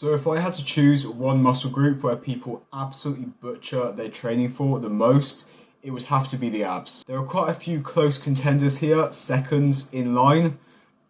So if I had to choose one muscle group where people absolutely butcher their training for the most, it would have to be the abs. There are quite a few close contenders here, seconds in line,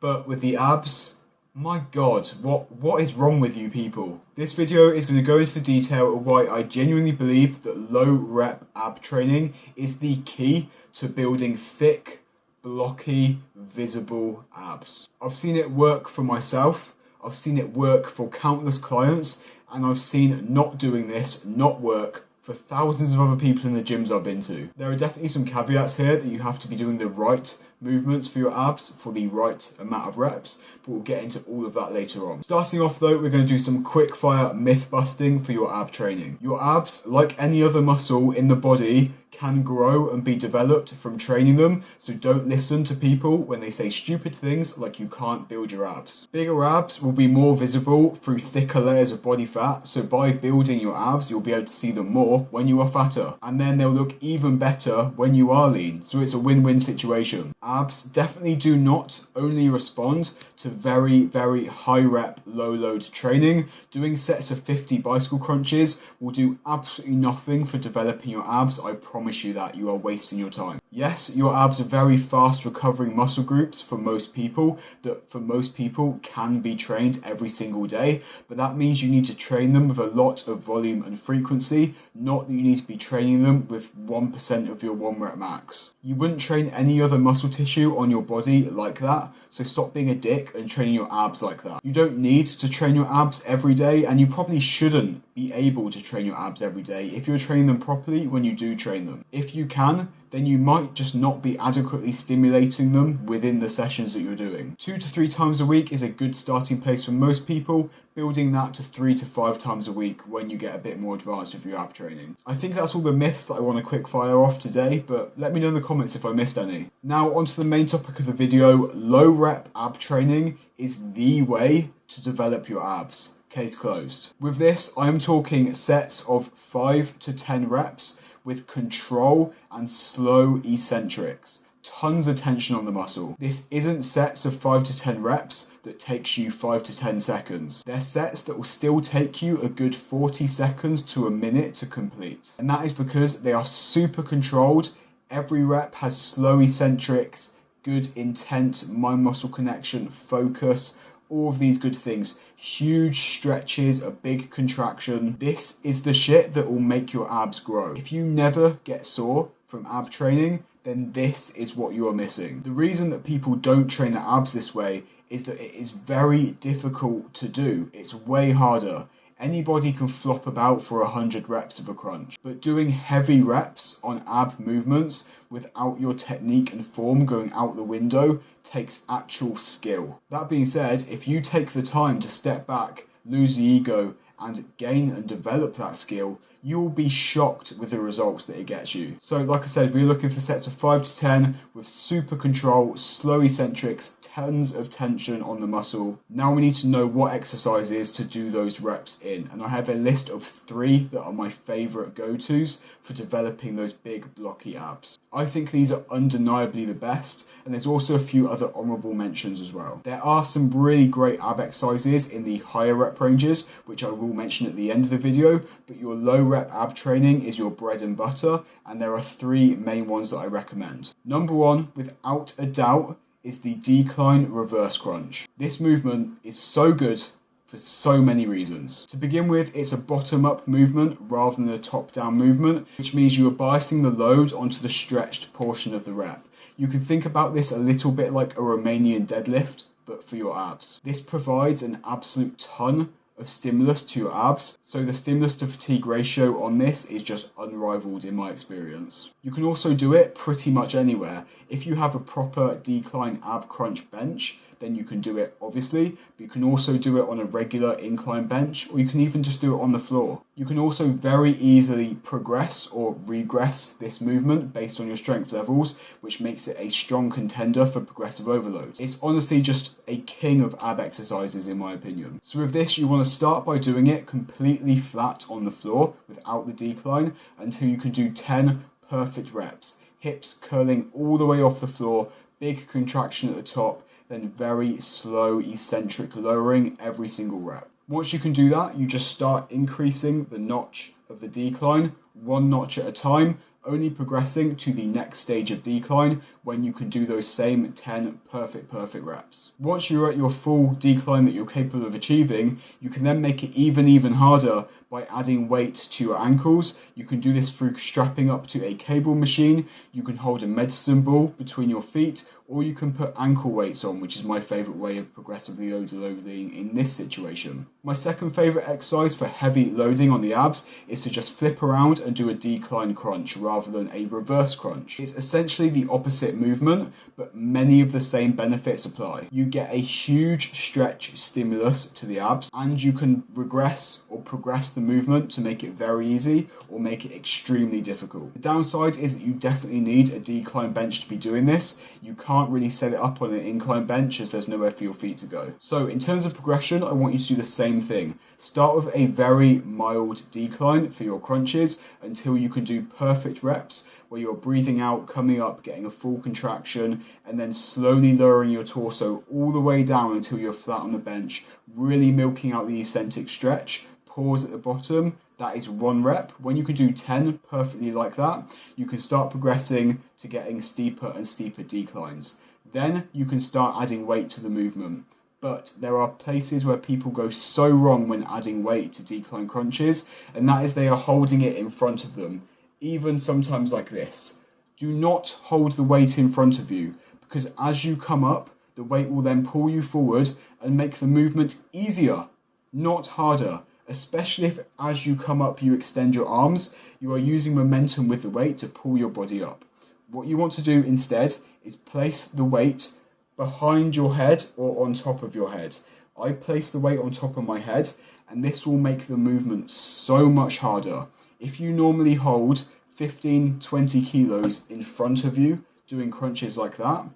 but with the abs, my God, what is wrong with you people? This video is going to go into the detail of why I genuinely believe that low rep ab training is the key to building thick, blocky, visible abs. I've seen it work for myself, I've seen it work for countless clients, and I've seen not doing this not work for thousands of other people in the gyms I've been to. There are definitely some caveats here that you have to be doing the right movements for your abs for the right amount of reps, but we'll get into all of that later on. Starting off though, we're going to do some quick fire myth busting for your ab training. Your abs, like any other muscle in the body, can grow and be developed from training them, so don't listen to people when they say stupid things like you can't build your abs. Bigger abs will be more visible through thicker layers of body fat, so by building your abs you'll be able to see them more when you are fatter, and then they'll look even better when you are lean, so it's a win-win situation. Abs definitely do not only respond to very, very high rep, low load training. Doing sets of 50 bicycle crunches will do absolutely nothing for developing your abs. I promise you that. You are wasting your time. Yes, your abs are very fast recovering muscle groups for most people, that for most people can be trained every single day, but that means you need to train them with a lot of volume and frequency, not that you need to be training them with 1% of your 1 rep max. You wouldn't train any other muscle tissue on your body like that, so stop being a dick and training your abs like that. You don't need to train your abs every day, and you probably shouldn't be able to train your abs every day if you're training them properly when you do train them. If you can, then you might just not be adequately stimulating them within the sessions that you're doing. 2 to 3 times a week is a good starting place for most people, building that to 3 to 5 times a week when you get a bit more advanced with your ab training. I think that's all the myths that I want to quick fire off today, but let me know in the comments if I missed any. Now onto the main topic of the video. Low rep ab training is the way to develop your abs. Case closed. With this, I am talking sets of 5 to 10 reps with control and slow eccentrics. Tons of tension on the muscle. This isn't sets of 5 to 10 reps that takes you 5 to 10 seconds. They're sets that will still take you a good 40 seconds to a minute to complete. And that is because they are super controlled. Every rep has slow eccentrics, good intent, mind-muscle connection, focus, all of these good things. Huge stretches, a big contraction. This is the shit that will make your abs grow. If you never get sore from ab training, then this is what you are missing. The reason that people don't train their abs this way is that it is very difficult to do. It's way harder. Anybody can flop about for 100 reps of a crunch, but doing heavy reps on ab movements without your technique and form going out the window takes actual skill. That being said, if you take the time to step back, lose the ego, and gain and develop that skill, you will be shocked with the results that it gets you. So like I said, we're looking for sets of 5 to 10 with super control, slow eccentrics, tons of tension on the muscle. Now we need to know what exercises to do those reps in, and I have a list of 3 that are my favorite go-tos for developing those big blocky abs. I think these are undeniably the best, and there's also a few other honourable mentions as well. There are some really great ab exercises in the higher rep ranges, which I will mention at the end of the video, but your low rep ab training is your bread and butter, and there are 3 main ones that I recommend. Number 1, without a doubt, is the decline reverse crunch. This movement is so good for so many reasons. To begin with, it's a bottom-up movement rather than a top-down movement, which means you are biasing the load onto the stretched portion of the rep. You can think about this a little bit like a Romanian deadlift, but for your abs. This provides an absolute ton of stimulus to your abs, so the stimulus to fatigue ratio on this is just unrivaled in my experience. You can also do it pretty much anywhere. If you have a proper decline ab crunch bench, then you can do it obviously, but you can also do it on a regular incline bench, or you can even just do it on the floor. You can also very easily progress or regress this movement based on your strength levels, which makes it a strong contender for progressive overload. It's honestly just a king of ab exercises in my opinion. So with this, you want to start by doing it completely flat on the floor without the decline until you can do 10 perfect reps. Hips curling all the way off the floor, big contraction at the top, then very slow eccentric lowering every single rep. Once you can do that, you just start increasing the notch of the decline, one notch at a time, only progressing to the next stage of decline when you can do those same 10 perfect reps. Once you're at your full decline that you're capable of achieving, you can then make it even harder by adding weight to your ankles. You can do this through strapping up to a cable machine, you can hold a medicine ball between your feet, or you can put ankle weights on, which is my favourite way of progressively overloading in this situation. My second favourite exercise for heavy loading on the abs is to just flip around and do a decline crunch rather than a reverse crunch. It's essentially the opposite movement, but many of the same benefits apply. You get a huge stretch stimulus to the abs, and you can regress or progress the movement to make it very easy or make it extremely difficult. The downside is that you definitely need a decline bench to be doing this. You can't really set it up on an incline bench as there's nowhere for your feet to go. So in terms of progression, I want you to do the same thing. Start with a very mild decline for your crunches until you can do perfect reps where you're breathing out, coming up, getting a full contraction, and then slowly lowering your torso all the way down until you're flat on the bench, really milking out the eccentric stretch. Pause at the bottom. That is 1 rep. When you can do 10 perfectly like that, you can start progressing to getting steeper and steeper declines. Then you can start adding weight to the movement. But there are places where people go so wrong when adding weight to decline crunches, and that is they are holding it in front of them, even sometimes like this. Do not hold the weight in front of you, because as you come up, the weight will then pull you forward and make the movement easier, not harder. Especially if as you come up you extend your arms, you are using momentum with the weight to pull your body up. What you want to do instead is place the weight behind your head or on top of your head. I place the weight on top of my head, and this will make the movement so much harder. If you normally hold 15-20 kilos in front of you doing crunches like that,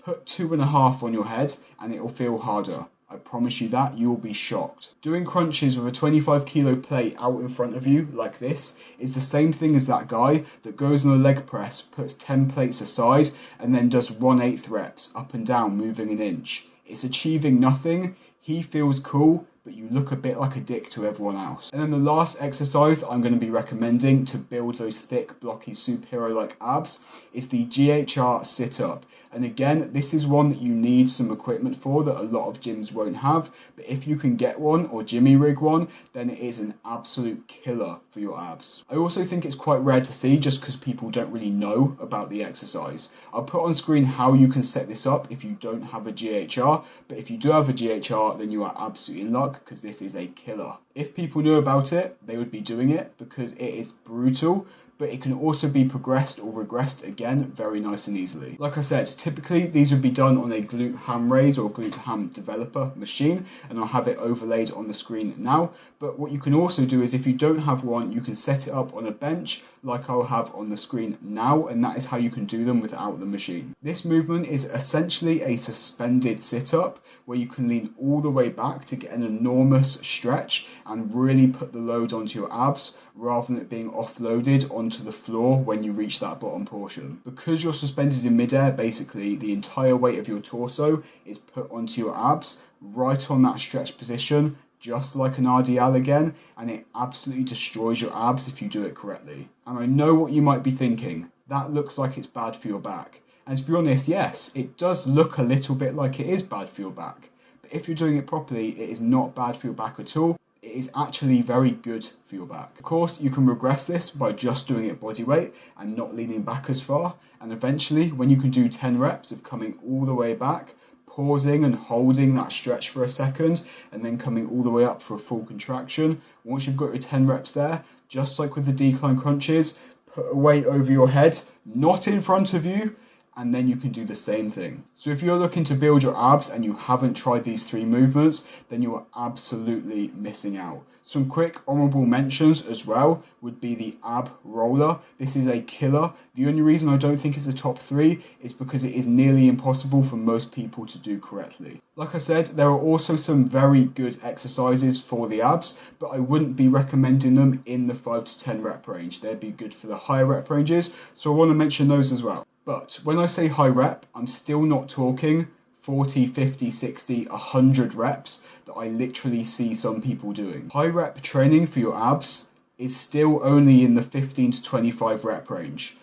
put 2.5 on your head and it will feel harder. I promise you that, you will be shocked. Doing crunches with a 25 kilo plate out in front of you like this is the same thing as that guy that goes on a leg press, puts 10 plates aside and then does 1/8 reps up and down moving an inch. It's achieving nothing. He feels cool, but you look a bit like a dick to everyone else. And then the last exercise I'm going to be recommending to build those thick, blocky, superhero-like abs is the GHR Sit Up. And again, this is one that you need some equipment for that a lot of gyms won't have. But if you can get one or Jimmy rig one, then it is an absolute killer for your abs. I also think it's quite rare to see just because people don't really know about the exercise. I'll put on screen how you can set this up if you don't have a GHR. But if you do have a GHR, then you are absolutely in luck because this is a killer. If people knew about it, they would be doing it because it is brutal. But it can also be progressed or regressed again very nice and easily. Like I said, typically these would be done on a glute ham raise or glute ham developer machine, and I'll have it overlaid on the screen now. But what you can also do is if you don't have one, you can set it up on a bench like I'll have on the screen now, and that is how you can do them without the machine. This movement is essentially a suspended sit-up where you can lean all the way back to get an enormous stretch and really put the load onto your abs rather than it being offloaded onto the floor when you reach that bottom portion. Because you're suspended in midair, basically the entire weight of your torso is put onto your abs right on that stretch position, just like an RDL again, and it absolutely destroys your abs if you do it correctly. And I know what you might be thinking, that looks like it's bad for your back. And to be honest, yes, it does look a little bit like it is bad for your back. But if you're doing it properly, it is not bad for your back at all. It is actually very good for your back. Of course, you can regress this by just doing it body weight and not leaning back as far. And eventually, when you can do 10 reps of coming all the way back, pausing and holding that stretch for a second, and then coming all the way up for a full contraction. Once you've got your 10 reps there, just like with the decline crunches, put a weight over your head, not in front of you, and then you can do the same thing. So if you're looking to build your abs and you haven't tried these 3 movements, then you are absolutely missing out. Some quick honourable mentions as well would be the ab roller. This is a killer. The only reason I don't think it's a top 3 is because it is nearly impossible for most people to do correctly. Like I said, there are also some very good exercises for the abs, but I wouldn't be recommending them in the 5 to 10 rep range. They'd be good for the higher rep ranges, so I want to mention those as well. But when I say high rep, I'm still not talking 40, 50, 60, 100 reps that I literally see some people doing. High rep training for your abs is still only in the 15 to 25 rep range.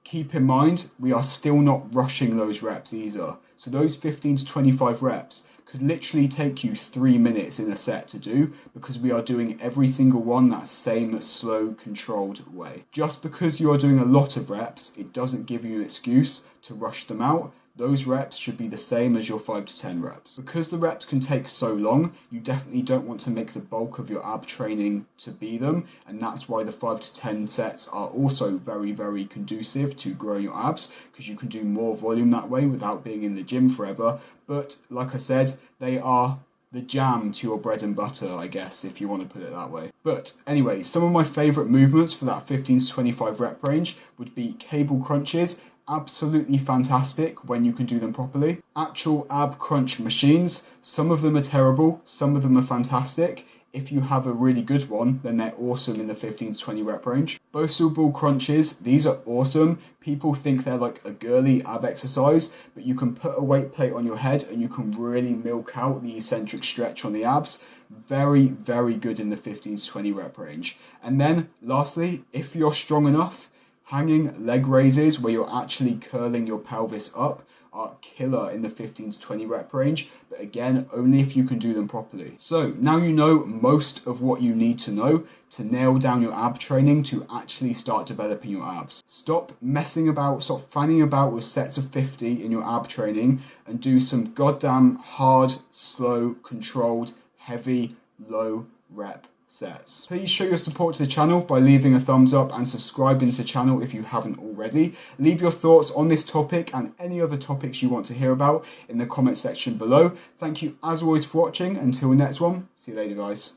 Keep in mind, we are still not rushing those reps either. So those 15 to 25 reps could literally take you 3 minutes in a set to do, because we are doing every single one that same slow, controlled way. Just because you are doing a lot of reps, it doesn't give you an excuse to rush them out. Those reps should be the same as your 5 to 10 reps. Because the reps can take so long, you definitely don't want to make the bulk of your ab training to be them, and that's why the 5 to 10 sets are also very, very conducive to growing your abs, because you can do more volume that way without being in the gym forever. But like I said, they are the jam to your bread and butter, I guess, if you want to put it that way. But anyway, some of my favorite movements for that 15 to 25 rep range would be cable crunches. Absolutely fantastic when you can do them properly. Actual ab crunch machines, some of them are terrible, some of them are fantastic. If you have a really good one, then they're awesome in the 15 to 20 rep range. Bosu ball crunches, these are awesome. People think they're like a girly ab exercise, but you can put a weight plate on your head and you can really milk out the eccentric stretch on the abs. Very, very good in the 15 to 20 rep range. And then lastly, if you're strong enough, hanging leg raises where you're actually curling your pelvis up are killer in the 15 to 20 rep range, but again, only if you can do them properly. So now you know most of what you need to know to nail down your ab training to actually start developing your abs. Stop messing about, stop fanning about with sets of 50 in your ab training and do some goddamn hard, slow, controlled, heavy, low rep sets. Please show your support to the channel by leaving a thumbs up and subscribing to the channel if you haven't already. Leave your thoughts on this topic and any other topics you want to hear about in the comment section below. Thank you as always for watching. Until next one, see you later guys.